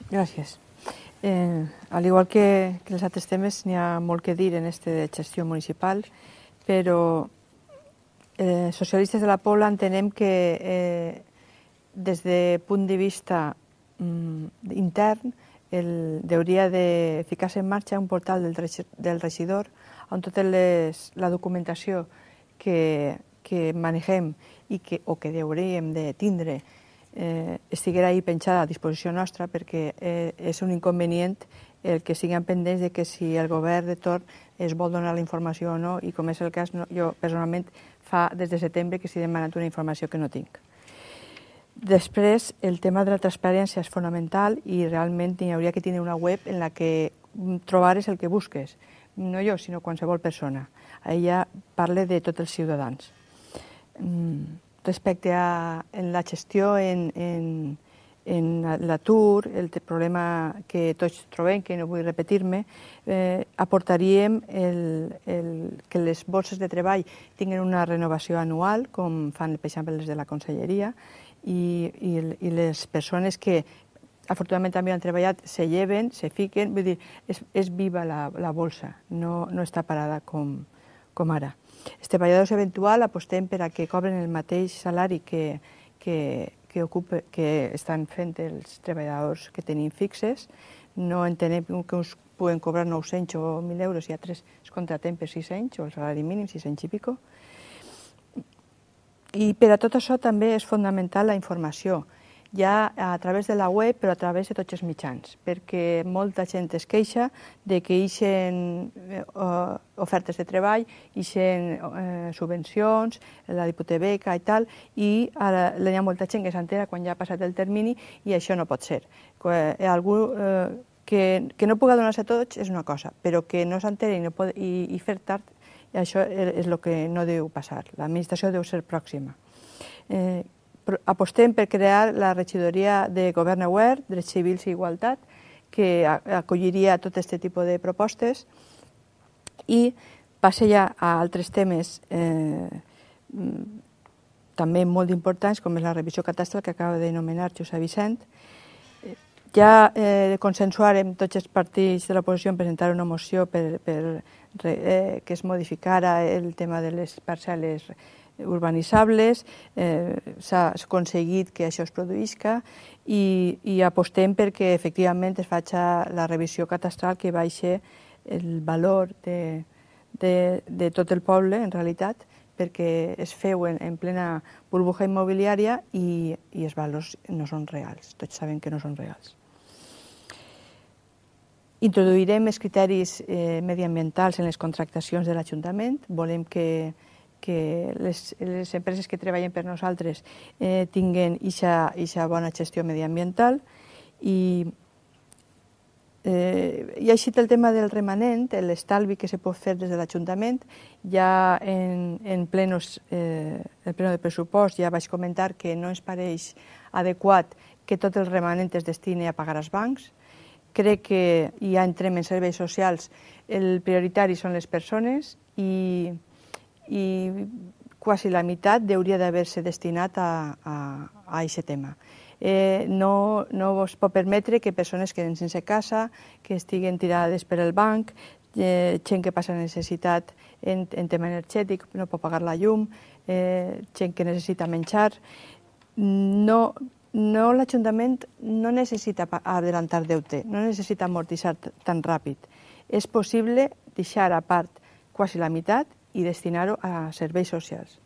Gràcies. Al igual que els altres temes, n'hi ha molt que dir en este de gestió municipal, però socialistes de la Pobla entenem que des de punt de vista intern hauria de ficar-se en marxa un portal del regidor on tota la documentació que manegem o que hauríem de tindre estiguera ahí penjada a disposició nostra, perquè és un inconvenient el que siguem pendents de que si el govern de torn es vol donar la informació o no, i com és el cas, jo personalment fa des de setembre que estic demanant una informació que no tinc. Després, el tema de la transparència és fonamental i realment hi hauria que tenir una web en la que trobares el que busques, no jo, sinó qualsevol persona. Ella parla de tots els ciutadans. Respecte a la gestió en l'atur, el problema que tots trobem, que no vull repetir-me, aportaríem que les borses de treball tinguin una renovació anual, com fan, per exemple, les de la Conselleria, i les persones que afortunadament també han treballat se lleven, se fiquen, vull dir, és viva la bolsa, no està parada com ara. Els treballadors eventuals apostem per a que cobren el mateix salari que estan fent els treballadors que tenim fixes. No entenem que uns puguen cobrar 900 o 1.000 euros i altres es contratem per 600 o el salari mínim, 600 i pico. I per a tot això també és fonamental la informació, ja a través de la web però a través de tots els mitjans, perquè molta gent es queixa de que ixen ofertes de treball, ixen subvencions, la hipoteca i tal, i ara hi ha molta gent que s'entera quan ja ha passat el termini i això no pot ser. Algú que no pugui donar-se a tots és una cosa, però que no s'enteri i fer tard, això és el que no deu passar. L'administració deu ser pròxima. Apostem per crear la regidoria de Govern Obert, Drets Civils i Igualtat, que acolliria tot aquest tipus de propostes, i passa ja a altres temes també molt importants, com és la revisió catastral que acaba d'anomenar Josep Vicent. Ja consensuarem tots els partits de l'oposició en presentar una moció que es modificara el tema de les parcel·les urbanitzables, s'ha aconseguit que això es produïsca i apostem perquè efectivament es faci la revisió catastral que baixi el valor de tot el poble, en realitat, perquè es feu en plena burbuja immobiliària i els valors no són reals, tots sabem que no són reals. Introduirem els criteris mediambientals en les contractacions de l'Ajuntament. Volem que les empreses que treballen per nosaltres tinguin aquesta bona gestió mediambiental. I així el tema del remanent, l'estalvi que se pot fer des de l'Ajuntament, ja en pleno de pressupost ja vaig comentar que no ens pareix adequat que tot el remanent es destini a pagar als bancs. Crec que ja entrem en serveis socials, el prioritari són les persones i quasi la meitat hauria d'haver-se destinat a aquest tema. No es pot permetre que persones queden sense casa, que estiguen tirades per el banc, gent que passa necessitat en tema energètic, no pot pagar la llum, gent que necessita menjar. L'Ajuntament no necessita adelantar deute, no necessita amortitzar tan ràpid. És possible deixar a part quasi la meitat i destinar-ho a serveis socials.